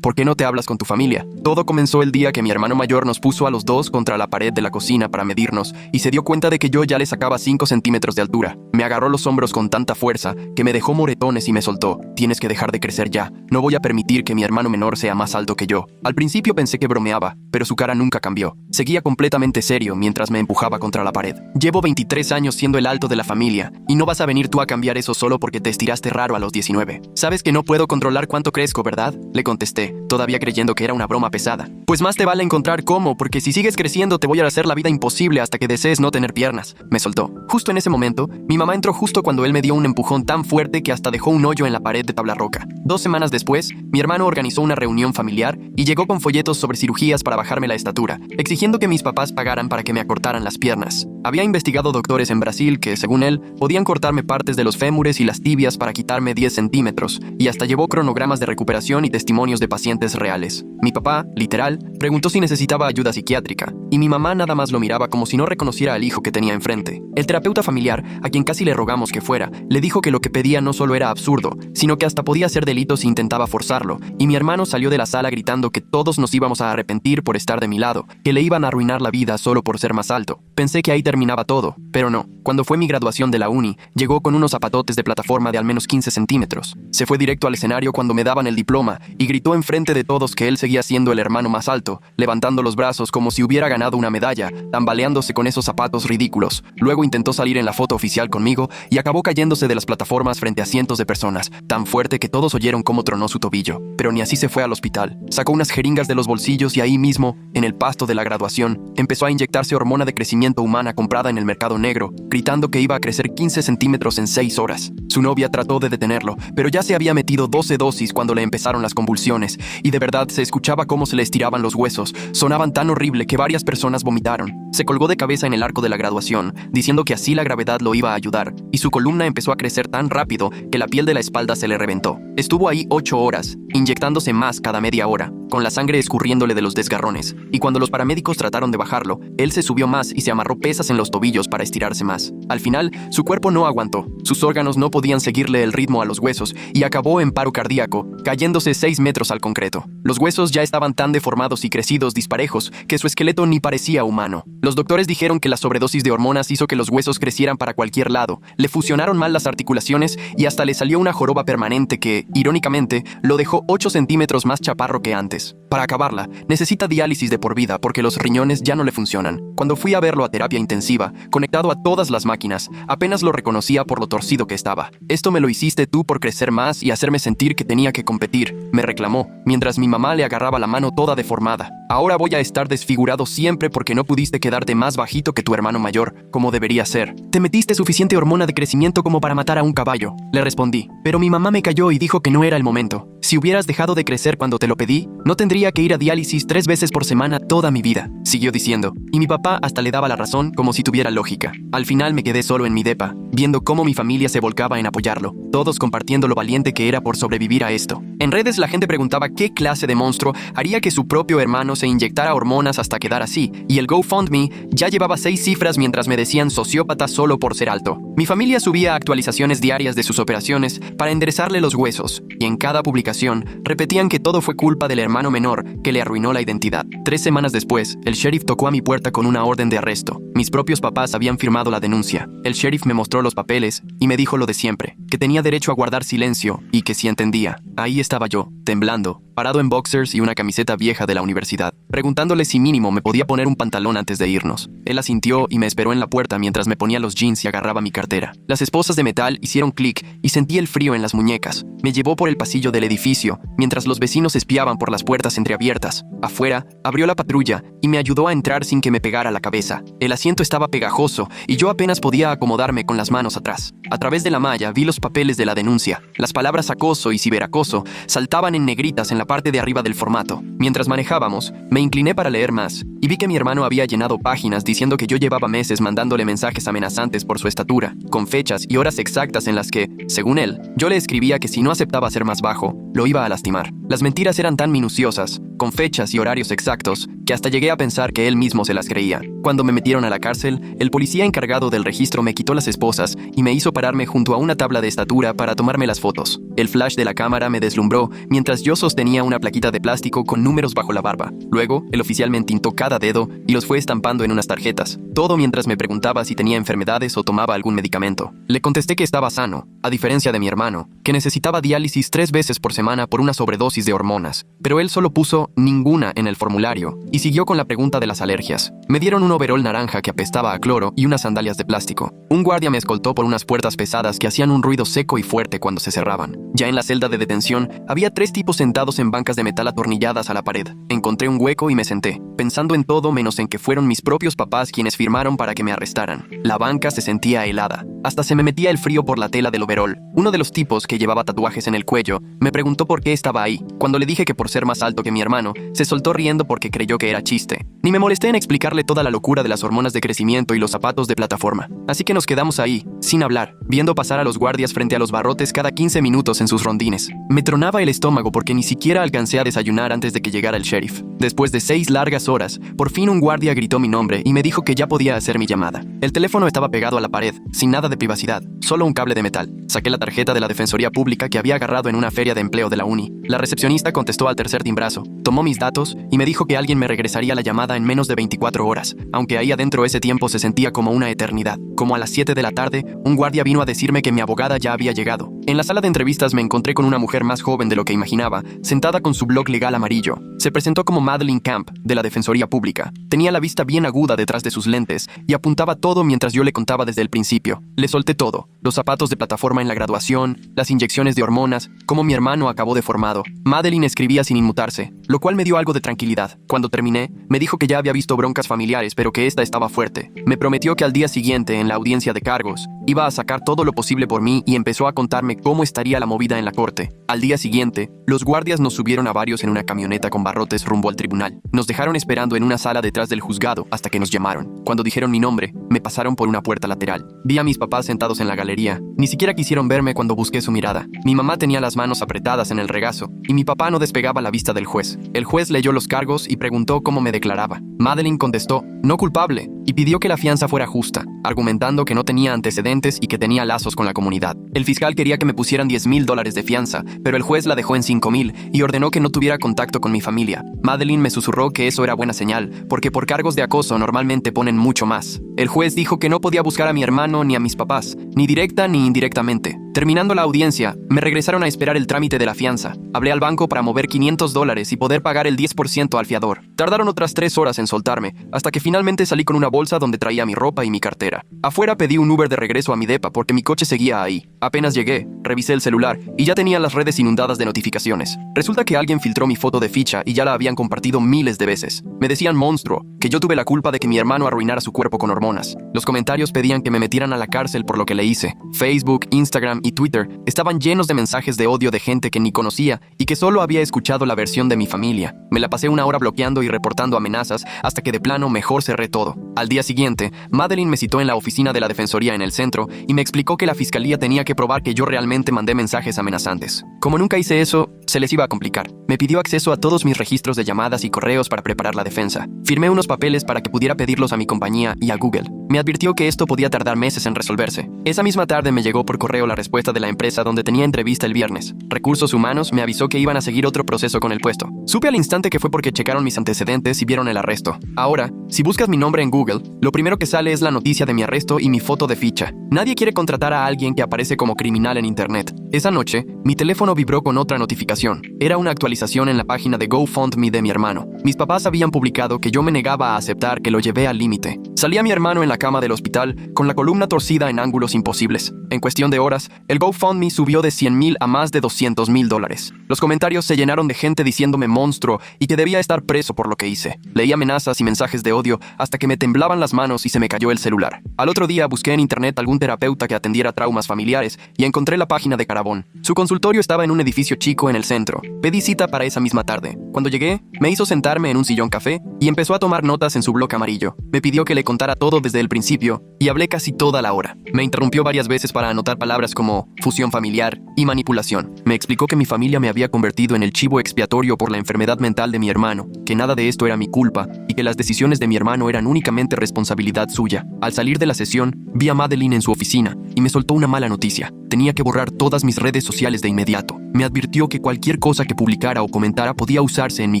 ¿Por qué no te hablas con tu familia? Todo comenzó el día que mi hermano mayor nos puso a los dos contra la pared de la cocina para medirnos y se dio cuenta de que yo ya le sacaba 5 centímetros de altura. Me agarró los hombros con tanta fuerza que me dejó moretones y me soltó. Tienes que dejar de crecer ya. No voy a permitir que mi hermano menor sea más alto que yo. Al principio pensé que bromeaba, pero su cara nunca cambió. Seguía completamente serio mientras me empujaba contra la pared. Llevo 23 años siendo el alto de la familia y no vas a venir tú a cambiar eso solo porque te estiraste raro a los 19. Sabes que no puedo controlar cuánto crezco, ¿verdad? Le contesté, todavía creyendo que era una broma pesada. Pues más te vale encontrar cómo, porque si sigues creciendo te voy a hacer la vida imposible hasta que desees no tener piernas. Me soltó. Justo en ese momento, mi mamá entró justo cuando él me dio un empujón tan fuerte que hasta dejó un hoyo en la pared de tabla roca. 2 semanas después, mi hermano organizó una reunión familiar y llegó con folletos sobre cirugías para bajarme la estatura, exigiendo que mis papás pagaran para que me acortaran las piernas. Había investigado doctores en Brasil que, según él, podían cortarme partes de los fémures y las tibias para quitarme 10 centímetros, y hasta llevó cronogramas de recuperación y testimonios de pacientes reales. Mi papá, literal, preguntó si necesitaba ayuda psiquiátrica, y mi mamá nada más lo miraba como si no reconociera al hijo que tenía enfrente. El terapeuta familiar, a quien casi le rogamos que fuera, le dijo que lo que pedía no solo era absurdo, sino que hasta podía ser delito si intentaba forzarlo, y mi hermano salió de la sala gritando que todos nos íbamos a arrepentir por estar de mi lado, que le iban a arruinar la vida solo por ser más alto. Pensé que ahí terminaba todo, pero no. Cuando fue mi graduación de la uni, llegó con unos zapatotes de plataforma de al menos 15 centímetros. Se fue directo al escenario cuando me daban el diploma y gritó enfrente de todos que él seguía siendo el hermano más alto, levantando los brazos como si hubiera ganado una medalla, tambaleándose con esos zapatos ridículos. Luego intentó salir en la foto oficial conmigo y acabó cayéndose de las plataformas frente a cientos de personas, tan fuerte que todos oyeron cómo tronó su tobillo. Pero ni así se fue al hospital. Sacó unas jeringas de los bolsillos y ahí mismo, en el pasto de la graduación, empezó a inyectarse hormona de crecimiento humana comprada en el mercado negro, gritando que iba a crecer 15 centímetros en 6 horas. Su novia trató de detenerlo, pero ya se había metido 12 dosis cuando le empezaron las convulsiones, y de verdad se escuchaba cómo se le estiraban los huesos, sonaban tan horrible que varias personas vomitaron. Se colgó de cabeza en el arco de la graduación, diciendo que así la gravedad lo iba a ayudar, y su columna empezó a crecer tan rápido que la piel de la espalda se le reventó. Estuvo ahí 8 horas, inyectándose más cada media hora, con la sangre escurriéndole de los desgarrones, y cuando los paramédicos trataron de bajarlo, él se subió más y se amarró pesas en los tobillos para estirarse más. Al final, su cuerpo no aguantó, sus órganos no podían seguirle el ritmo a los huesos y acabó en paro cardíaco, cayéndose 6 metros al concreto. Los huesos ya estaban tan deformados y crecidos disparejos que su esqueleto ni parecía humano. Los doctores dijeron que la sobredosis de hormonas hizo que los huesos crecieran para cualquier lado, le fusionaron mal las articulaciones y hasta le salió una joroba permanente que, irónicamente, lo dejó 8 centímetros más chaparro que antes. Para acabarla, necesita diálisis de por vida porque los riñones ya no le funcionan. Cuando fui a verlo a terapia intensiva, conectado a todas las máquinas, apenas lo reconocía por lo torcido que estaba. Esto me lo hiciste tú por crecer más y hacerme sentir que tenía que competir, me reclamó, mientras mi mamá le agarraba la mano toda deformada. Ahora voy a estar desfigurado siempre porque no pudiste quedarte más bajito que tu hermano mayor, como debería ser. Te metiste suficiente hormona de crecimiento como para matar a un caballo, le respondí. Pero mi mamá me calló y dijo que no era el momento. Si hubieras dejado de crecer cuando te lo pedí, no tendría que ir a diálisis 3 veces por semana toda mi vida, siguió diciendo. Y mi papá hasta le daba la razón como si tuviera lógica. Al final me quedé solo en mi depa, viendo cómo mi familia se volcaba en apoyarlo, todos compartiendo lo valiente que era por sobrevivir a esto. En redes la gente preguntaba qué clase de monstruo haría que su propio hermano se inyectara hormonas hasta quedar así, y el GoFundMe ya llevaba 6 cifras mientras me decían sociópata solo por ser alto. Mi familia subía actualizaciones diarias de sus operaciones para enderezarle los huesos, y en cada publicación repetían que todo fue culpa del hermano menor que le arruinó la identidad. 3 semanas después, el sheriff tocó a mi puerta con una orden de arresto. Mis propios papás habían firmado la denuncia. El sheriff me mostró los papeles y me dijo lo de siempre, que tenía derecho a guardar silencio y que si entendía. Ahí estaba yo, temblando, parado en boxers y una camiseta vieja de la universidad, preguntándole si mínimo me podía poner un pantalón antes de irnos. Él asintió y me esperó en la puerta mientras me ponía los jeans y agarraba mi cartera. Las esposas de metal hicieron clic y sentí el frío en las muñecas. Me llevó por el pasillo del edificio, mientras los vecinos espiaban por las puertas entreabiertas. Afuera, abrió la patrulla y me ayudó a entrar sin que me pegara la cabeza. El asiento estaba pegajoso y yo apenas podía acomodarme con las manos atrás. A través de la malla vi los papeles de la denuncia. Las palabras acoso y ciberacoso saltaban en negritas en la parte de arriba del formato. Mientras manejábamos, me incliné para leer más y vi que mi hermano había llenado páginas diciendo que yo llevaba meses mandándole mensajes amenazantes por su estatura, con fechas y horas exactas en las que, según él, yo le escribía que si no aceptaba ser más bajo, lo iba a lastimar. Las mentiras eran tan minuciosas con fechas y horarios exactos, que hasta llegué a pensar que él mismo se las creía. Cuando me metieron a la cárcel, el policía encargado del registro me quitó las esposas y me hizo pararme junto a una tabla de estatura para tomarme las fotos. El flash de la cámara me deslumbró mientras yo sostenía una plaquita de plástico con números bajo la barba. Luego, el oficial me entintó cada dedo y los fue estampando en unas tarjetas, todo mientras me preguntaba si tenía enfermedades o tomaba algún medicamento. Le contesté que estaba sano, a diferencia de mi hermano, que necesitaba diálisis 3 veces por semana por una sobredosis de hormonas, pero él solo puso ninguna en el formulario y siguió con la pregunta de las alergias. Me dieron un overol naranja que apestaba a cloro y unas sandalias de plástico. Un guardia me escoltó por unas puertas pesadas que hacían un ruido seco y fuerte cuando se cerraban. Ya en la celda de detención, había 3 tipos sentados en bancas de metal atornilladas a la pared. Encontré un hueco y me senté, pensando en todo menos en que fueron mis propios papás quienes firmaron para que me arrestaran. La banca se sentía helada. Hasta se me metía el frío por la tela del overol. Uno de los tipos, que llevaba tatuajes en el cuello, me preguntó por qué estaba ahí. Cuando le dije que por ser más alto que mi hermano, se soltó riendo porque creyó que era chiste. Ni me molesté en explicarle toda la locura de las hormonas de crecimiento y los zapatos de plataforma. Así que nos quedamos ahí, sin hablar, viendo pasar a los guardias frente a los barrotes cada 15 minutos en sus rondines. Me tronaba el estómago porque ni siquiera alcancé a desayunar antes de que llegara el sheriff. Después de 6 largas horas, por fin un guardia gritó mi nombre y me dijo que ya podía hacer mi llamada. El teléfono estaba pegado a la pared, sin nada de privacidad, solo un cable de metal. Saqué la tarjeta de la Defensoría Pública que había agarrado en una feria de empleo de la uni. La recepcionista contestó al tercer timbrazo, tomó mis datos y me dijo que alguien me regresaría la llamada en menos de 24 horas, aunque ahí adentro ese tiempo se sentía como una eternidad. Como a las 7 de la tarde, un guardia vino a decirme que mi abogada ya había llegado. En la sala de entrevistas me encontré con una mujer más joven de lo que imaginaba, sentada con su blog legal amarillo. Se presentó como Madeline Camp, de la Defensoría Pública. Tenía la vista bien aguda detrás de sus lentes y apuntaba todo mientras yo le contaba desde el principio. Le solté todo: los zapatos de plataforma en la graduación, las inyecciones de hormonas, cómo mi hermano acabó deformado. Madeline escribía sin inmutarse, lo cual me dio algo de tranquilidad. Cuando terminé, me dijo que ya había visto broncas familiares, pero que esta estaba fuerte. Me prometió que al día siguiente, en la audiencia de cargos, iba a sacar todo lo posible por mí y empezó a contarme cómo estaría la movida en la corte. Al día siguiente, los guardias nos subieron a varios en una camioneta con barrotes rumbo al tribunal. Nos dejaron esperando en una sala detrás del juzgado hasta que nos llamaron. Cuando dijeron mi nombre, me pasaron por una puerta lateral. Vi a mis papás sentados en la galería. Ni siquiera quisieron verme cuando busqué su mirada. Mi mamá tenía las manos apretadas en el regazo y mi papá no despegaba la vista del juez. El juez leyó los cargos y preguntó cómo me declaraba. Madeline contestó, no culpable, y pidió que la fianza fuera justa, argumentando que no tenía antecedentes y que tenía lazos con la comunidad. El fiscal quería que me pusieran $10,000 de fianza, pero el juez la dejó en 5,000 y ordenó que no tuviera contacto con mi familia. Madeline me susurró que eso era buena señal, porque por cargos de acoso normalmente ponen mucho más. El juez dijo que no podía buscar a mi hermano ni a mis papás, ni directa ni indirectamente. Terminando la audiencia, me regresaron a esperar el trámite de la fianza. Hablé al banco para mover $500 y poder pagar el 10% al fiador. Tardaron otras 3 horas en soltarme, hasta que finalmente salí con una bolsa donde traía mi ropa y mi cartera. Afuera pedí un Uber de regreso a mi depa porque mi coche seguía ahí. Apenas llegué, revisé el celular y ya tenía las redes inundadas de notificaciones. Resulta que alguien filtró mi foto de ficha y ya la habían compartido miles de veces. Me decían monstruo, que yo tuve la culpa de que mi hermano arruinara su cuerpo con hormonas. Los comentarios pedían que me metieran a la cárcel por lo que le hice. Facebook, Instagram y Twitter estaban llenos de mensajes de odio de gente que ni conocía y que solo había escuchado la versión de mi familia. Me la pasé una hora bloqueando y reportando amenazas hasta que de plano mejor cerré todo. Al día siguiente, Madeline me citó en la oficina de la Defensoría en el centro y me explicó que la fiscalía tenía que probar que yo realmente mandé mensajes amenazantes. Como nunca hice eso, se les iba a complicar. Me pidió acceso a todos mis registros de llamadas y correos para preparar la defensa. Firmé unos papeles para que pudiera pedirlos a mi compañía y a Google. Me advirtió que esto podía tardar meses en resolverse. Esa misma tarde me llegó por correo la respuesta de la empresa donde tenía entrevista el viernes. Recursos Humanos me avisó que iban a seguir otro proceso con el puesto. Supe al instante que fue porque checaron mis antecedentes y vieron el arresto. Ahora, si buscas mi nombre en Google, lo primero que sale es la noticia de mi arresto y mi foto de ficha. Nadie quiere contratar a alguien que aparece como criminal en internet. Esa noche, mi teléfono vibró con otra notificación. Era una actualización en la página de GoFundMe de mi hermano. Mis papás habían publicado que yo me negaba a aceptar que lo llevé al límite. Salía mi hermano en la cama del hospital con la columna torcida en ángulos imposibles. En cuestión de horas, el GoFundMe subió de 100,000 a más de $200,000. Los comentarios se llenaron de gente diciéndome monstruo y que debía estar preso por lo que hice. Leí amenazas y mensajes de odio hasta que me temblaban las manos y se me cayó el celular. Al otro día busqué en internet algún terapeuta que atendiera traumas familiares y encontré la página de Carabón. Su consultorio estaba en un edificio chico en el centro. Pedí cita para esa misma tarde. Cuando llegué, me hizo sentarme en un sillón café y empezó a tomar notas en su bloc amarillo. Me pidió que le contara todo desde el principio y hablé casi toda la hora. Me interrumpió varias veces para anotar palabras como fusión familiar y manipulación. Me explicó que mi familia me había convertido en el chivo expiatorio por la enfermedad mental de mi hermano, que nada de esto era mi culpa y que las decisiones de mi hermano eran únicamente responsabilidad suya. Al salir de la sesión, vi a Madeline en su oficina y me soltó una mala noticia. Tenía que borrar todas mis redes sociales de inmediato. Me advirtió que cualquier cosa que publicara o comentara podía usarse en mi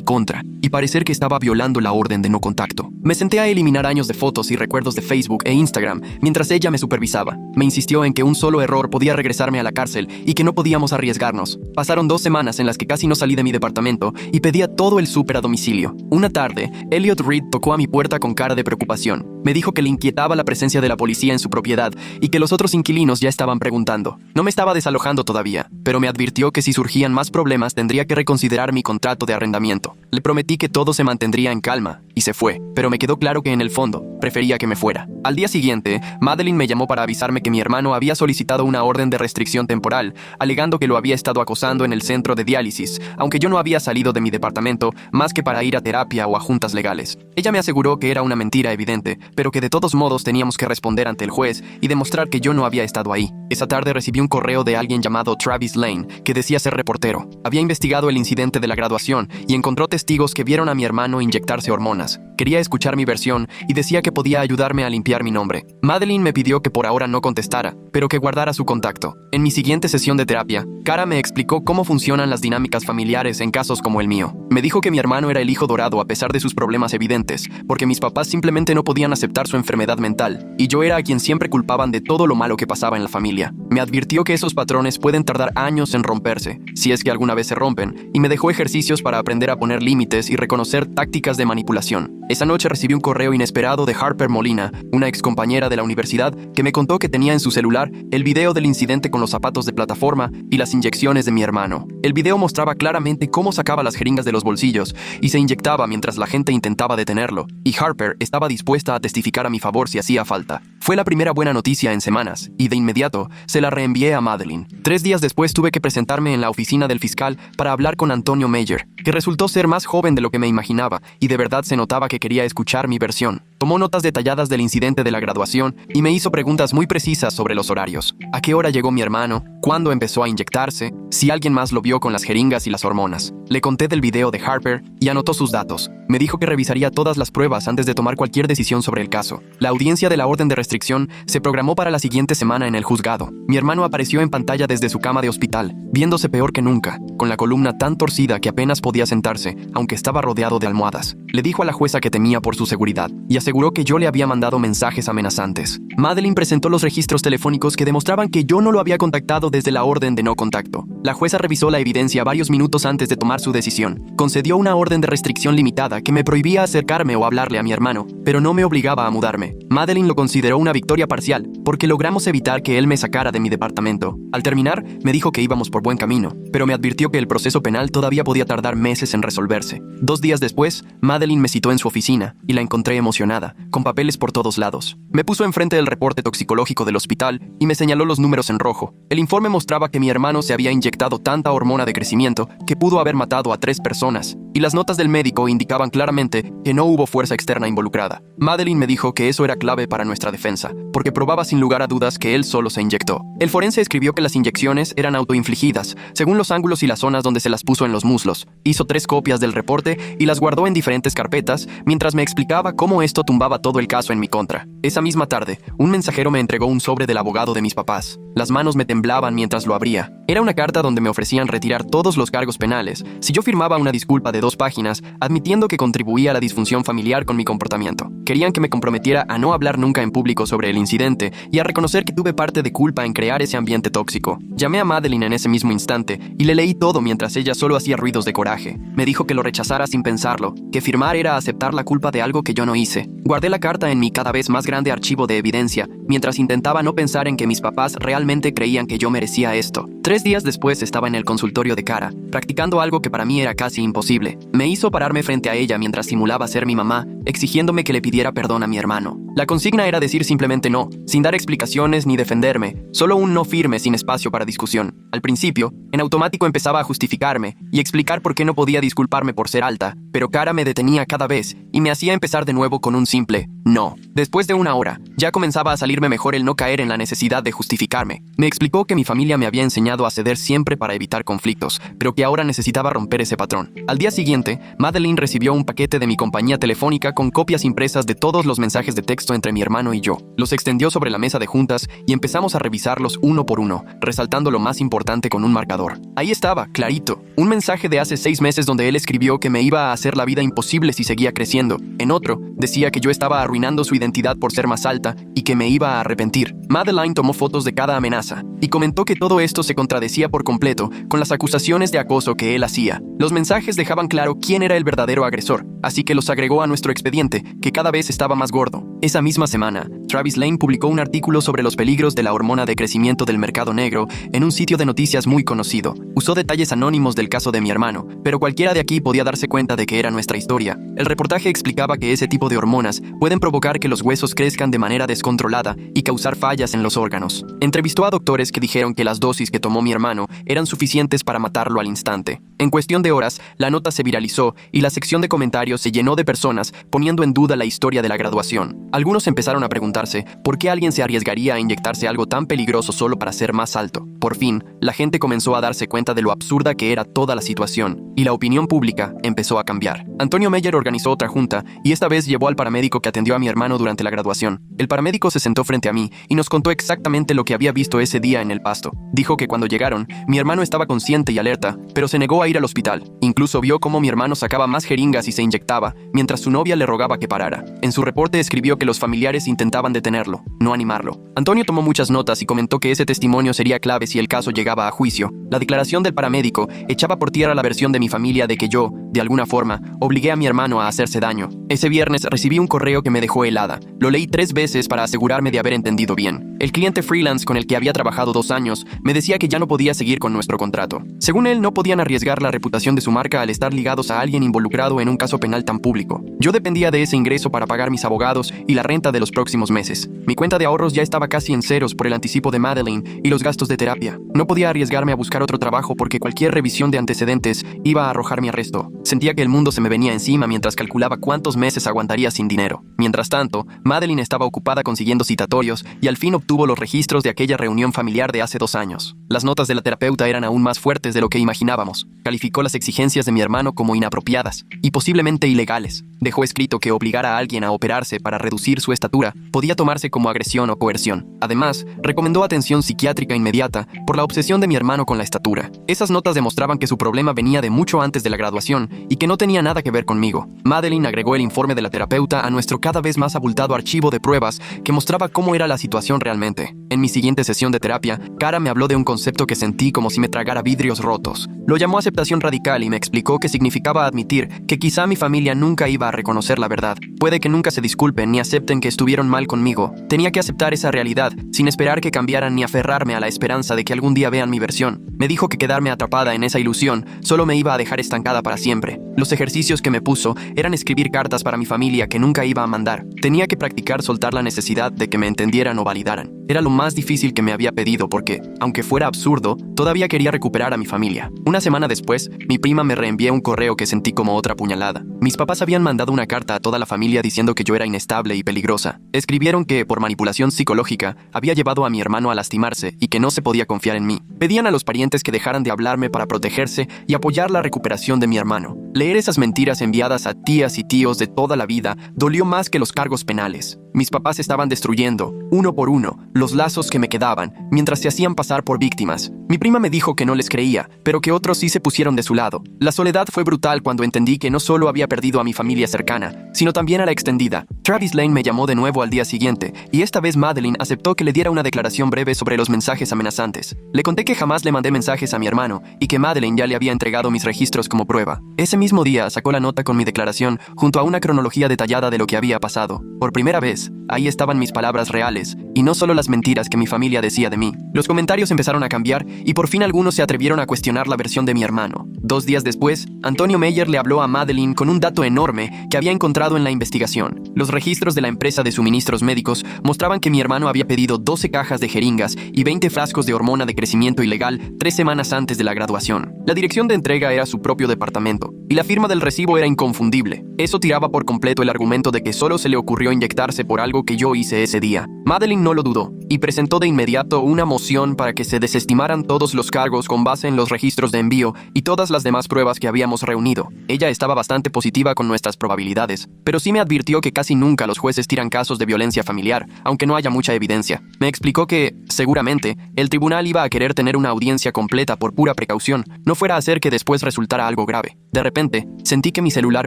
contra y parecer que estaba violando la orden de no contacto. Me senté a eliminar años de fotos y recuerdos de Facebook e Instagram mientras ella me supervisaba. Me insistió en que un solo error podía regresarme a la cárcel y que no podíamos arriesgarnos. Pasaron 2 semanas en las que casi no salí de mi departamento y pedía todo el súper a domicilio. Una tarde, Elliot Reed tocó a mi puerta con cara de preocupación. Me dijo que le inquietaba la presencia de la policía en su propiedad y que los otros inquilinos ya estaban preguntando. No me estaba desalojando todavía, pero me advirtió que si surgían más problemas tendría que reconsiderar mi contrato de arrendamiento. Le prometí que todo se mantendría en calma y se fue, pero me quedó claro que en el fondo prefería que me fuera. Al día siguiente, Madeline me llamó para avisarme que mi hermano había solicitado una orden de restricción temporal, alegando que lo había estado acosando en el centro de diálisis, aunque yo no había salido de mi departamento más que para ir a terapia o a juntas legales. Ella me aseguró que era una mentira evidente, pero que de todos modos teníamos que responder ante el juez y demostrar que yo no había estado ahí. Esa tarde recibí un correo de alguien llamado Travis Lane, que decía ser reportero. Había investigado el incidente de la graduación y encontró testigos que vieron a mi hermano inyectarse hormonas. Quería escuchar mi versión y decía que podía ayudarme a limpiar mi nombre. Madeline me pidió que por ahora no contestara, pero que guardara su contacto. En mi siguiente sesión de terapia, Cara me explicó cómo funcionan las dinámicas familiares en casos como el mío. Me dijo que mi hermano era el hijo dorado a pesar de sus problemas evidentes, porque mis papás simplemente no podían aceptar su enfermedad mental, y yo era a quien siempre culpaban de todo lo malo que pasaba en la familia. Me advirtió que esos patrones pueden tardar años en romperse, si es que alguna vez se rompen, y me dejó ejercicios para aprender a poner límites y reconocer tácticas de manipulación. Esa noche recibí un correo inesperado de Harper Molina, una excompañera de la universidad, que me contó que tenía en su celular el video del incidente con los zapatos de plataforma y las inyecciones de mi hermano. El video mostraba claramente cómo sacaba las jeringas de los bolsillos y se inyectaba mientras la gente intentaba detenerlo, y Harper estaba dispuesta a testificar a mi favor si hacía falta. Fue la primera buena noticia en semanas, y de inmediato se la reenvié a Madeline. 3 días después tuve que presentarme en la oficina del fiscal para hablar con Antonio Meyer, que resultó ser más joven de lo que me imaginaba, y de verdad se notaba que quería escuchar mi versión. Tomó notas detalladas del incidente de la graduación y me hizo preguntas muy precisas sobre los horarios. ¿A qué hora llegó mi hermano? ¿Cuándo empezó a inyectarse? Si alguien más lo vio con las jeringas y las hormonas. Le conté del video de Harper y anotó sus datos. Me dijo que revisaría todas las pruebas antes de tomar cualquier decisión sobre el caso. La audiencia de la orden de restricción se programó para la siguiente semana en el juzgado. Mi hermano apareció en pantalla desde su cama de hospital, viéndose peor que nunca, con la columna tan torcida que apenas podía sentarse, aunque estaba rodeado de almohadas. Le dijo a la jueza que temía por su seguridad y aseguró que yo le había mandado mensajes amenazantes. Madeline presentó los registros telefónicos que demostraban que yo no lo había contactado desde la orden de no contacto. La jueza revisó la evidencia varios minutos antes de tomar su decisión. Concedió una orden de restricción limitada que me prohibía acercarme o hablarle a mi hermano, pero no me obligaba a mudarme. Madeline lo consideró una victoria parcial, porque logramos evitar que él me sacara de mi departamento. Al terminar, me dijo que íbamos por buen camino, pero me advirtió que el proceso penal todavía podía tardar meses en resolverse. 2 días después, Madeline me citó en su oficina y la encontré emocionada, con papeles por todos lados. Me puso enfrente del reporte toxicológico del hospital y me señaló los números en rojo. El informe mostraba que mi hermano se había inyectado tanta hormona de crecimiento que pudo haber matado a 3 personas, y las notas del médico indicaban claramente que no hubo fuerza externa involucrada. Madeline me dijo que eso era clave para nuestra defensa, porque probaba sin lugar a dudas que él solo se inyectó. El forense escribió que las inyecciones eran autoinfligidas, según los ángulos y las zonas donde se las puso en los muslos. Hizo 3 copias del reporte y las guardó en diferentes carpetas, mientras me explicaba cómo esto tumbaba todo el caso en mi contra. Esa misma tarde, un mensajero me entregó un sobre del abogado de mis papás. Las manos me temblaban mientras lo abría. Era una carta donde me ofrecían retirar todos los cargos penales si yo firmaba una disculpa de 2 páginas admitiendo que contribuía a la disfunción familiar con mi comportamiento. Querían que me comprometiera a no hablar nunca en público sobre el incidente y a reconocer que tuve parte de culpa en crear ese ambiente tóxico. Llamé a Madeline en ese mismo instante y le leí todo mientras ella solo hacía ruidos de coraje. Me dijo que lo rechazara sin pensarlo, que firmar era aceptar la culpa de algo que yo no hice. Guardé la carta en mi cada vez más grande archivo de evidencia mientras intentaba no pensar en que mis papás realmente creían que yo merecía esto. 3 días después estaba en el consultorio de Cara, practicando algo que para mí era casi imposible. Me hizo pararme frente a ella mientras simulaba ser mi mamá, exigiéndome que le pidiera perdón a mi hermano. La consigna era decir simplemente no, sin dar explicaciones ni defenderme, solo un no firme sin espacio para discusión. Al principio, en automático empezaba a justificarme y explicar por qué no podía disculparme por ser alta, pero Cara me detenía cada vez y me hacía empezar de nuevo con un simple no. Después de 1 hora, ya comenzaba a salirme mejor el no caer en la necesidad de justificarme. Me explicó que mi familia me había enseñado a ceder siempre para evitar conflictos, pero que ahora necesitaba romper ese patrón. Al día siguiente, Madeline recibió un paquete de mi compañía telefónica con copias impresas de todos los mensajes de texto entre mi hermano y yo. Los extendió sobre la mesa de juntas y empezamos a revisarlos uno por uno, resaltando lo más importante con un marcador. Ahí estaba, clarito, un mensaje de hace 6 meses donde él escribió que me iba a hacer la vida imposible si seguía creciendo. En otro, decía que yo estaba arruinando su identidad por ser más alta y que me iba a arrepentir. Madeline tomó fotos de cada amenaza y comentó que todo esto se contradecía por completo con las acusaciones de acoso que él hacía. Los mensajes dejaban claro quién era el verdadero agresor, así que los agregó a nuestro expediente, que cada vez estaba más gordo. Esa misma semana, Travis Lane publicó un artículo sobre los peligros de la hormona de crecimiento del mercado negro en un sitio de noticias muy conocido. Usó detalles anónimos del caso de mi hermano, pero cualquiera de aquí podía darse cuenta de que era nuestra historia. El reportaje explicaba que ese tipo de hormonas pueden provocar que los huesos crezcan de manera descontrolada y causar fallas en los órganos. Entrevistó a doctores que dijeron que las dosis que tomó mi hermano eran suficientes para matarlo al instante. En cuestión de horas, la nota se viralizó y la sección de comentarios se llenó de personas poniendo en duda la historia de la graduación. Algunos empezaron a preguntarse por qué alguien se arriesgaría a inyectarse algo tan peligroso solo para ser más alto. Por fin, la gente comenzó a darse cuenta de lo absurda que era toda la situación, y la opinión pública empezó a cambiar. Antonio Meyer organizó otra junta, y esta vez llevó al paramédico que atendió a mi hermano durante la graduación. El paramédico se sentó frente a mí y nos contó exactamente lo que había visto ese día en el pasto. Dijo que cuando llegaron, mi hermano estaba consciente y alerta, pero se negó a ir al hospital. Incluso vio cómo mi hermano sacaba más jeringas y se inyectaba, mientras su novia le rogaba que parara. En su reporte escribió que los familiares intentaban detenerlo, no animarlo. Antonio tomó muchas notas y comentó que ese testimonio sería clave si el caso llegaba a juicio. La declaración del paramédico echaba por tierra la versión de mi familia de que yo, de alguna forma, obligué a mi hermano a hacerse daño. Ese viernes recibí un correo que me dejó helada. Lo leí 3 veces para asegurarme de haber entendido bien. El cliente freelance con el que había trabajado 2 años me decía que ya no podía seguir con nuestro contrato. Según él, no podían arriesgar la reputación de su marca al estar ligados a alguien involucrado en un caso penal tan público. Yo dependía de ese ingreso para pagar mis abogados y la renta de los próximos meses. Mi cuenta de ahorros ya estaba casi en ceros por el anticipo de Madeline y los gastos de terapia. No podía arriesgarme a buscar otro trabajo porque cualquier revisión de antecedentes iba a arrojar mi arresto. Sentía que el mundo se me venía encima mientras calculaba cuántos meses aguantaría sin dinero. Mientras tanto, Madeline estaba ocupada consiguiendo citatorios y al fin obtuvo los registros de aquella reunión familiar de hace 2 años. Las notas de la terapeuta eran aún más fuertes de lo que imaginábamos. Calificó las exigencias de mi hermano como inapropiadas y posiblemente ilegales. Dejó escrito que obligar a alguien a operarse para reducir su estatura podía tomarse como agresión o coerción. Además, recomendó atención psiquiátrica inmediata por la obsesión de mi hermano con la estatura. Esas notas demostraban que su problema venía de mucho antes de la graduación y que no tenía nada que ver conmigo. Madeline agregó el informe de la terapeuta a nuestro cada vez más abultado archivo de pruebas que mostraba cómo era la situación realmente. En mi siguiente sesión de terapia, Cara me habló de un concepto que sentí como si me tragara vidrios rotos. Lo llamó aceptación radical y me explicó que significaba admitir que quizá mi familia nunca iba a reconocer la verdad. Puede que nunca se disculpen ni acepten que estuvieron mal conmigo. Tenía que aceptar esa realidad, sin esperar que cambiaran ni aferrarme a la esperanza de que algún día vean mi versión. Me dijo que quedarme atrapada en esa ilusión solo me iba a dejar estancada para siempre. Los ejercicios que me puso eran escribir cartas para mi familia que nunca iba a mandar. Tenía que practicar soltar la necesidad de que me entendieran o validaran. Era lo más difícil que me había pedido porque, aunque fuera absurdo, todavía quería recuperar a mi familia. Una semana después, mi prima me reenvió un correo que sentí como otra puñalada. Mis papás habían mandado una carta a toda la familia diciendo que yo era inestable y peligrosa. Escribieron que, por manipulación psicológica, había llevado a mi hermano a lastimarse y que no se podía confiar en mí. Pedían a los parientes que dejaran de hablarme para protegerse y apoyar la recuperación de mi hermano. Leer esas mentiras enviadas a tías y tíos de toda la vida dolió más que los cargos penales. Mis papás estaban destruyendo, uno por uno, los lazos que me quedaban, mientras se hacían pasar por víctimas. Mi prima me dijo que no les creía, pero que otros sí se pusieron de su lado. La soledad fue brutal cuando entendí que no solo había perdido a mi familia cercana, sino también a la extendida. Travis Lane me llamó de nuevo al día siguiente, y esta vez Madeline aceptó que le diera una declaración breve sobre los mensajes amenazantes. Le conté que jamás le mandé mensajes a mi hermano, y que Madeline ya le había entregado mis registros como prueba. Ese mismo día sacó la nota con mi declaración, junto a una cronología detallada de lo que había pasado. Por primera vez, ahí estaban mis palabras reales, y no solo las mentiras que mi familia decía de mí. Los comentarios empezaron a cambiar y por fin algunos se atrevieron a cuestionar la versión de mi hermano. 2 días después, Antonio Meyer le habló a Madeleine con un dato enorme que había encontrado en la investigación. Los registros de la empresa de suministros médicos mostraban que mi hermano había pedido 12 cajas de jeringas y 20 frascos de hormona de crecimiento ilegal 3 semanas antes de la graduación. La dirección de entrega era su propio departamento y la firma del recibo era inconfundible. Eso tiraba por completo el argumento de que solo se le ocurrió inyectarse por algo que yo hice ese día. Madeleine no lo dudó y presentó de inmediato una moción para que se desestimaran todos los cargos con base en los registros de envío y todas las demás pruebas que habíamos reunido. Ella estaba bastante positiva con nuestras probabilidades, pero sí me advirtió que casi nunca los jueces tiran casos de violencia familiar, aunque no haya mucha evidencia. Me explicó que, seguramente, el tribunal iba a querer tener una audiencia completa por pura precaución, no fuera a hacer que después resultara algo grave. De repente, sentí que mi celular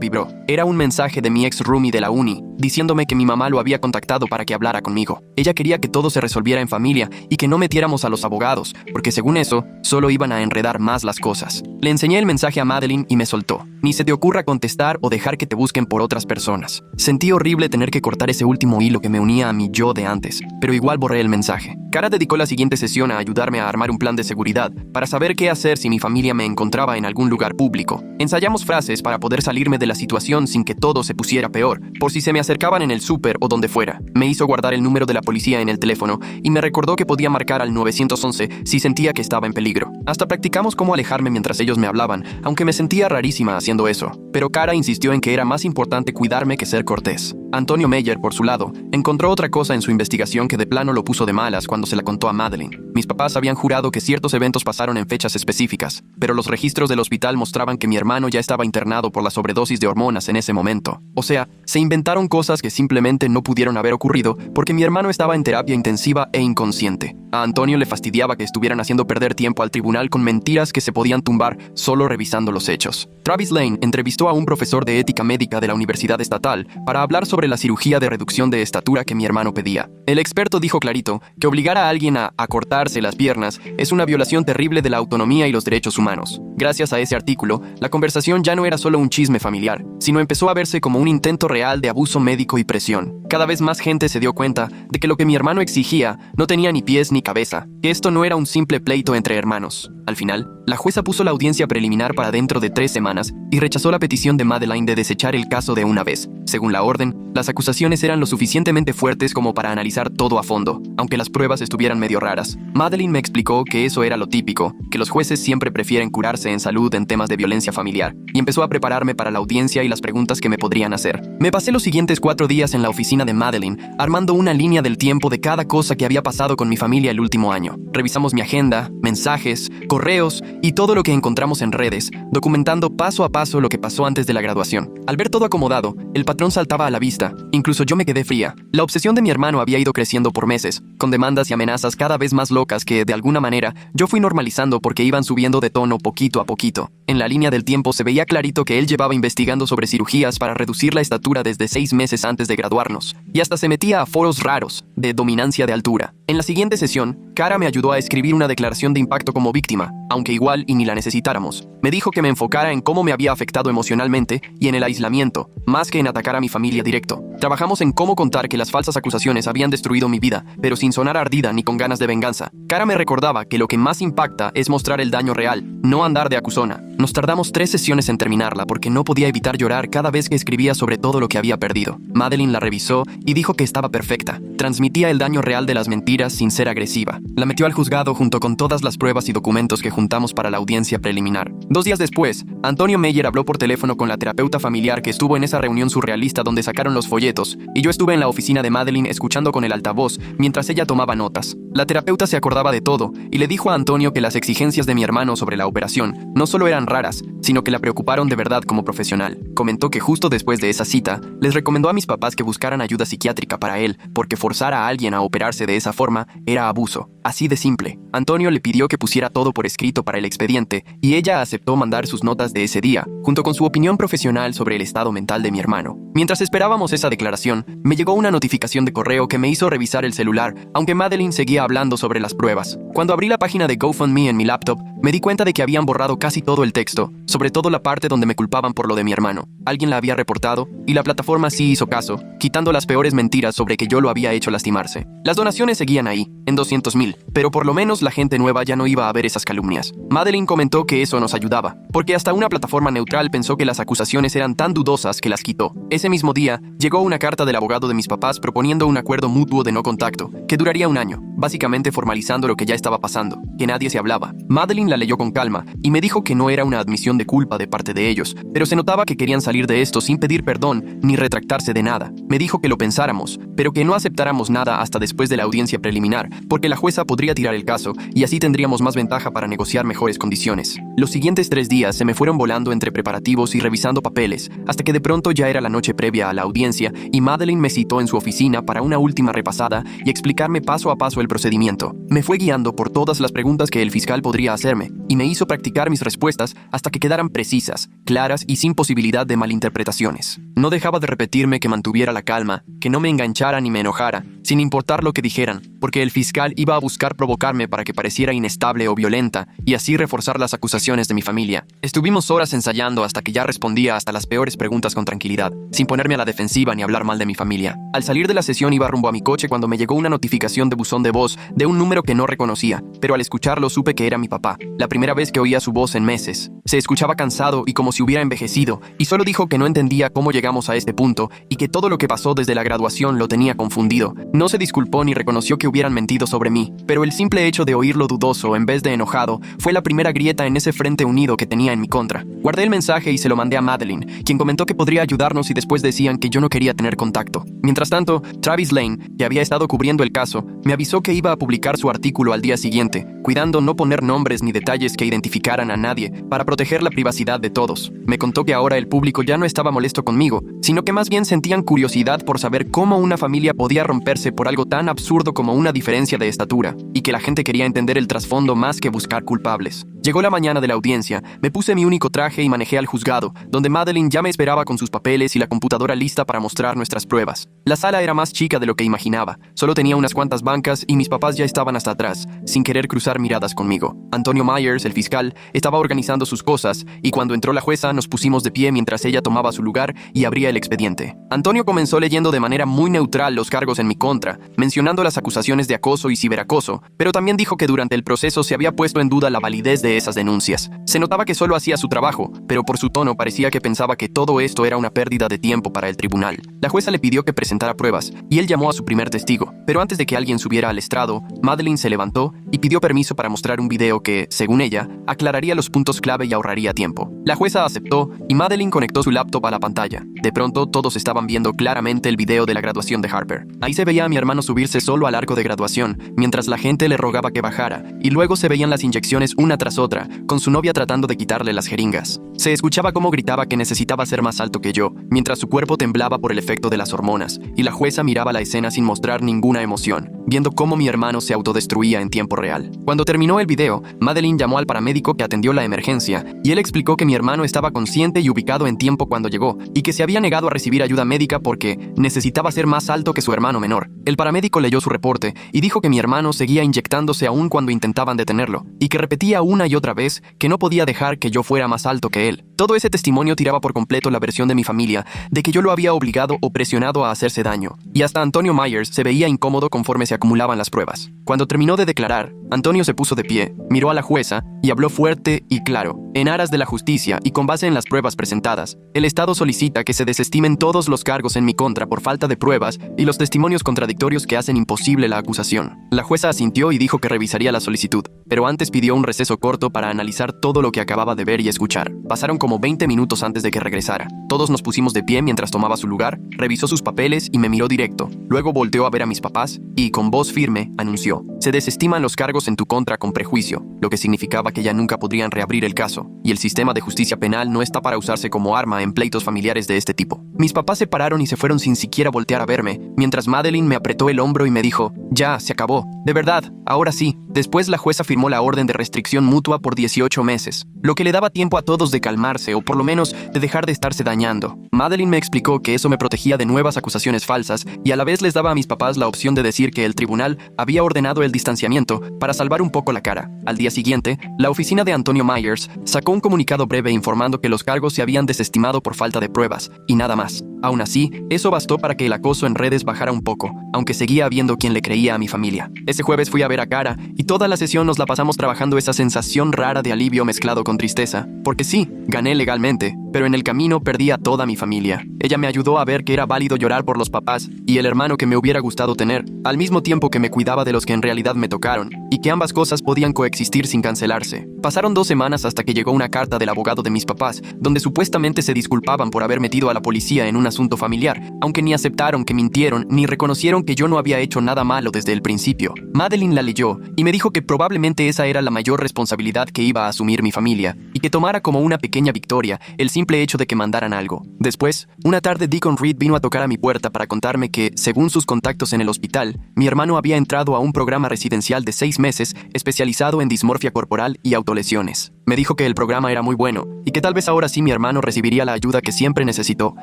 vibró. Era un mensaje de mi ex roomie de la uni, diciéndome que mi mamá lo había contactado para que hablara conmigo. Ella quería que todo se resolviera en familia y que no metiéramos a los abogados, porque según eso, solo iban a enredar más las cosas. Le enseñé el mensaje a Madeleine y me soltó. Ni se te ocurra contestar o dejar que te busquen por otras personas. Sentí horrible tener que cortar ese último hilo que me unía a mi yo de antes, pero igual borré el mensaje. Cara dedicó la siguiente sesión a ayudarme a armar un plan de seguridad para saber qué hacer si mi familia me encontraba en algún lugar público. Ensayamos frases para poder salirme de la situación sin que todo se pusiera peor, por si se me acercaban en el súper o donde fuera. Me hizo guardar el número de la policía en el teléfono y me recordó que podía marcar al 911 si sentía que estaba en peligro. Hasta practicamos cómo alejarme mientras ellos me hablaban, aunque me sentía rarísima haciendo eso. Pero Cara insistió en que era más importante cuidarme que ser cortés. Antonio Meyer, por su lado, encontró otra cosa en su investigación que de plano lo puso de malas cuando se la contó a Madeleine. Mis papás habían jurado que ciertos eventos pasaron en fechas específicas, pero los registros del hospital mostraban que mi hermano ya estaba internado por la sobredosis de hormonas en ese momento. O sea, se inventaron cosas que simplemente no pudieron haber ocurrido porque mi hermano estaba en terapia intensiva e inconsciente. A Antonio le fastidiaba que estuvieran haciendo perder tiempo al tribunal con mentiras que se podían tumbar solo revisando los hechos. Travis Lane entrevistó a un profesor de ética médica de la Universidad Estatal para hablar sobre la cirugía de reducción de estatura que mi hermano pedía. El experto dijo clarito que obligar a alguien a cortarse las piernas es una violación terrible de la autonomía y los derechos humanos. Gracias a ese artículo, la conversación ya no era solo un chisme familiar, sino empezó a verse como un intento real de abuso médico y presión. Cada vez más gente se dio cuenta de que lo que mi hermano exigía no tenía ni pies ni cabeza, que esto no era un simple pleito entre hermanos. Al final, la jueza puso la audiencia preliminar para dentro de 3 semanas y rechazó la petición de Madeleine de desechar el caso de una vez. Según la orden, las acusaciones eran lo suficientemente fuertes como para analizar todo a fondo, aunque las pruebas estuvieran medio raras. Madeleine me explicó que eso era lo típico, que los jueces siempre prefieren curarse en salud en temas de violencia familiar, y empezó a prepararme para la audiencia y las preguntas que me podrían hacer. Me pasé los siguientes 4 días en la oficina de Madeleine, armando una línea del tiempo de cada cosa que había pasado con mi familia el último año. Revisamos mi agenda, mensajes, correos y todo lo que encontramos en redes, documentando paso a paso lo que pasó antes de la graduación. Al ver todo acomodado, el patrón saltaba a la vista. Incluso yo me quedé fría. La obsesión de mi hermano había ido creciendo por meses, con demandas y amenazas cada vez más locas que, de alguna manera, yo fui normalizando porque iban subiendo de tono poquito a poquito. En la línea del tiempo se veía clarito que él llevaba investigando sobre cirugías para reducir la estatura desde 6 meses antes de graduarnos, y hasta se metía a foros raros, de dominancia de altura. En la siguiente sesión, Cara me ayudó a escribir una declaración de impacto como víctima, aunque igual y ni la necesitáramos. Me dijo que me enfocara en cómo me había afectado emocionalmente y en el aislamiento, más que en atacar a mi familia directo. Trabajamos en cómo contar que las falsas acusaciones habían destruido mi vida, pero sin sonar ardida ni con ganas de venganza. Cara me recordaba que lo que más impacta es mostrar el daño real, no andar de acusona. Nos tardamos 3 sesiones en terminarla porque no podía evitar llorar cada vez que escribía sobre todo lo que había perdido. Madeleine la revisó y dijo que estaba perfecta. Transmitía el daño real de las mentiras sin ser agresiva. La metió al juzgado junto con todas las pruebas y documentos que juntamos para la audiencia preliminar. 2 días después, Antonio Meyer habló por teléfono con la terapeuta familiar que estuvo en esa reunión surrealista donde sacaron los folletos, y yo estuve en la oficina de Madeleine escuchando con el altavoz mientras ella tomaba notas. La terapeuta se acordaba de todo y le dijo a Antonio que las exigencias de mi hermano sobre la operación no solo eran raras, sino que la preocuparon de verdad como profesional. Comentó que justo después de esa cita, les recomendó a mis papás que buscaran ayuda psiquiátrica para él, porque forzar a alguien a operarse de esa forma era abuso. Así de simple. Antonio le pidió que pusiera todo por escrito para el expediente, y ella aceptó mandar sus notas de ese día, junto con su opinión profesional sobre el estado mental de mi hermano. Mientras esperábamos esa declaración, me llegó una notificación de correo que me hizo revisar el celular, aunque Madeleine seguía hablando sobre las pruebas. Cuando abrí la página de GoFundMe en mi laptop, Me di cuenta de que habían borrado casi todo el texto, sobre todo la parte donde me culpaban por lo de mi hermano. Alguien la había reportado y la plataforma sí hizo caso, quitando las peores mentiras sobre que yo lo había hecho lastimarse. Las donaciones seguían ahí, en 200,000, pero por lo menos la gente nueva ya no iba a ver esas calumnias. Madeline comentó que eso nos ayudaba, porque hasta una plataforma neutral pensó que las acusaciones eran tan dudosas que las quitó. Ese mismo día, llegó una carta del abogado de mis papás proponiendo un acuerdo mutuo de no contacto, que duraría un año, básicamente formalizando lo que ya estaba pasando, que nadie se hablaba. Madeline la leyó con calma y me dijo que no era una admisión de culpa de parte de ellos, pero se notaba que querían salir de esto sin pedir perdón ni retractarse de nada. Me dijo que lo pensáramos, pero que no aceptáramos nada hasta después de la audiencia preliminar, porque la jueza podría tirar el caso y así tendríamos más ventaja para negociar mejores condiciones. Los siguientes 3 días se me fueron volando entre preparativos y revisando papeles, hasta que de pronto ya era la noche previa a la audiencia y Madeline me citó en su oficina para una última repasada y explicarme paso a paso el procedimiento. Me fue guiando por todas las preguntas que el fiscal podría hacerme y me hizo practicar mis respuestas hasta que quedaran precisas, claras y sin posibilidad de malinterpretaciones. No dejaba de repetirme que mantuviera la calma, que no me enganchara ni me enojara, sin importar lo que dijeran, porque el fiscal iba a buscar provocarme para que pareciera inestable o violenta y así reforzar las acusaciones de mi familia. Estuvimos horas ensayando hasta que ya respondía hasta las peores preguntas con tranquilidad, sin ponerme a la defensiva ni hablar mal de mi familia. Al salir de la sesión iba rumbo a mi coche cuando me llegó una notificación de buzón de voz de un número que no reconocía, pero al escucharlo supe que era mi papá, la primera vez que oía su voz en meses. Se escuchaba cansado y como si hubiera envejecido, y solo dijo que no entendía cómo llegamos a este punto y que todo lo que pasó desde la graduación lo tenía confundido. No se disculpó ni reconoció que hubieran mentido sobre mí, pero el simple hecho de oírlo dudoso en vez de enojado fue la primera grieta en ese frente unido que tenía en mi contra. Guardé el mensaje y se lo mandé a Madeline, quien comentó que podría ayudarnos y después decían que yo no quería tener contacto. Mientras tanto, Travis Lane, que había estado cubriendo el caso, me avisó que iba a publicar su artículo al día siguiente, cuidando no poner nombres ni detalles que identificaran a nadie para proteger la privacidad de todos. Me contó que ahora el público ya no estaba molesto conmigo, sino que más bien sentían curiosidad por saber cómo una familia podía romperse por algo tan absurdo como una diferencia de estatura, y que la gente quería entender el trasfondo más que buscar culpables. Llegó la mañana de la audiencia, me puse mi único traje y manejé al juzgado, donde Madeline ya me esperaba con sus papeles y la computadora lista para mostrar nuestras pruebas. La sala era más chica de lo que imaginaba, solo tenía unas cuantas bancas y mis papás ya estaban hasta atrás, sin querer cruzar miradas conmigo. Antonio Myers, el fiscal, estaba organizando sus cosas y cuando entró la jueza nos pusimos de pie mientras ella tomaba su lugar y abría el expediente. Antonio comenzó leyendo de manera muy neutral los cargos en mi contra, mencionando las acusaciones de acoso y ciberacoso, pero también dijo que durante el proceso se había puesto en duda la validez de esas denuncias. Se notaba que solo hacía su trabajo, pero por su tono parecía que pensaba que todo esto era una pérdida de tiempo para el tribunal. La jueza le pidió que presentara pruebas y él llamó a su primer testigo, pero antes de que alguien subiera al estrado, Madeline se levantó y pidió permiso para mostrar un video que, según ella, aclararía los puntos clave y ahorraría tiempo. La jueza aceptó y Madeline conectó su laptop a la pantalla. De pronto, todos estaban viendo claramente el video de la graduación de Harper. Ahí se veía a mi hermano subirse solo al arco de graduación, mientras la gente le rogaba que bajara, y luego se veían las inyecciones una tras otra, con su novia tratando de quitarle las jeringas. Se escuchaba cómo gritaba que necesitaba ser más alto que yo, mientras su cuerpo temblaba por el efecto de las hormonas, y la jueza miraba la escena sin mostrar ninguna emoción, viendo cómo mi hermano se autodestruía en tiempo real. Cuando terminó el video, Madeline llamó al paramédico que atendió la emergencia, y él explicó que mi hermano estaba consciente y ubicado en tiempo cuando llegó, y que se había negado a recibir ayuda médica porque necesitaba ser más alto que su hermano menor. El paramédico leyó su reporte y dijo que mi hermano seguía inyectándose aún cuando intentaban detenerlo, y que repetía una y otra vez que no podía dejar que yo fuera más alto que él. Todo ese testimonio tiraba por completo la versión de mi familia de que yo lo había obligado o presionado a hacerse daño, y hasta Antonio Myers se veía incómodo conforme se acumulaban las pruebas. Cuando terminó de declarar, Antonio se puso de pie, miró a la jueza y habló fuerte y claro. En aras de la justicia y con base en las pruebas presentadas, el Estado solicita que se desestimen todos los cargos en mi contra por falta de pruebas y los testimonios contradictorios que hacen imposible la acusación. La jueza asintió y dijo que revisaría la solicitud, pero antes pidió un receso corto para analizar todo lo que acababa de ver y escuchar. Pasaron como 20 minutos antes de que regresara. Todos nos pusimos de pie mientras tomaba su lugar, revisó sus papeles y me miró directo. Luego volteó a ver a mis papás y, con voz firme, anunció: se desestiman los cargos en tu contra con prejuicio, lo que significaba que ya nunca podrían reabrir el caso, y el sistema de justicia penal no está para usarse como arma en pleitos familiares de este tipo. Mis papás se pararon y se fueron sin siquiera voltear a verme, mientras Madeline me apretó el hombro y me dijo: ya, se acabó. De verdad, ahora sí. Después la jueza firmó la orden de restricción mutua por 18 meses, lo que le daba tiempo a todos de calmarse o por lo menos de dejar de estarse dañando. Madeline me explicó que eso me protegía de nuevas acusaciones falsas y a la vez les daba a mis papás la opción de decir que el tribunal había ordenado el distanciamiento para salvar un poco la cara. Al día siguiente, la oficina de Antonio Myers sacó un comunicado breve informando que los cargos se habían desestimado por falta de pruebas, y nada más. Aún así, eso bastó para que el acoso en redes bajara un poco, aunque seguía habiendo quien le creía a mi familia. Ese jueves fui a ver a Cara y toda la sesión nos la pasamos trabajando esa sensación rara de alivio mezclado con tristeza, porque sí, gané legalmente, pero en el camino perdí a toda mi familia. Ella me ayudó a ver que era válido llorar por los papás y el hermano que me hubiera gustado tener, al mismo tiempo que me cuidaba de los que en realidad me tocaron, y que ambas cosas podían coexistir sin cancelarse. Pasaron 2 semanas hasta que llegó una carta del abogado de mis papás, donde supuestamente se disculpaban por haber metido a la policía en un asunto familiar, aunque ni aceptaron que mintieron ni reconocieron que yo no había hecho nada malo desde el principio. Madeline la leyó y me dijo que probablemente esa era la mayor responsabilidad que iba a asumir mi familia, y que tomara como una pequeña victoria el simple hecho de que mandaran algo. Después, una tarde Deacon Reed vino a tocar a mi puerta para contarme que, según sus contactos en el hospital, mi hermano había entrado a un programa residencial de 6 meses especializado en dismorfia corporal y autolesiones. Me dijo que el programa era muy bueno y que tal vez ahora sí mi hermano recibiría la ayuda que siempre necesitó,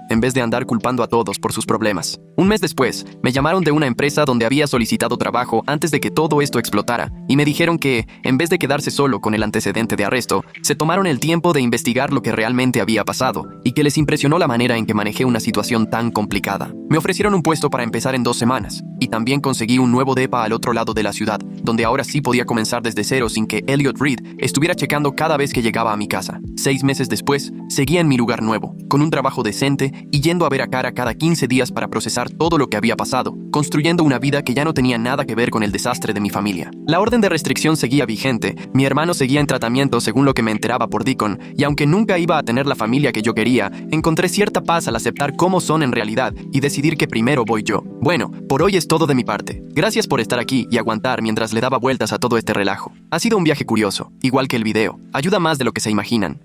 en vez de andar culpando a todos por sus problemas. Un mes después, me llamaron de una empresa donde había solicitado trabajo antes de que todo esto explotara, y me dijeron que, en vez de quedarse solo con el antecedente de arresto, se tomaron el tiempo de investigar lo que realmente había pasado, y que les impresionó la manera en que manejé una situación tan complicada. Me ofrecieron un puesto para empezar en 2 semanas, y también conseguí un nuevo depa al otro lado de la ciudad, donde ahora sí podía comenzar desde cero sin que Elliot Reed estuviera checando cada vez que llegaba a mi casa. 6 meses después, seguía en mi lugar nuevo, con un trabajo decente y yendo a ver a Cara cada 15 días para procesar todo lo que había pasado, construyendo una vida que ya no tenía nada que ver con el desastre de mi familia. La orden de restricción seguía vigente, mi hermano seguía en tratamiento según lo que me enteraba por Deacon, y aunque nunca iba a tener la familia que yo quería, encontré cierta paz al aceptar cómo son en realidad y decidir que primero voy yo. Bueno, por hoy es todo de mi parte. Gracias por estar aquí y aguantar mientras le daba vueltas a todo este relajo. Ha sido un viaje curioso, igual que el video. Ayuda más de lo que se imaginan.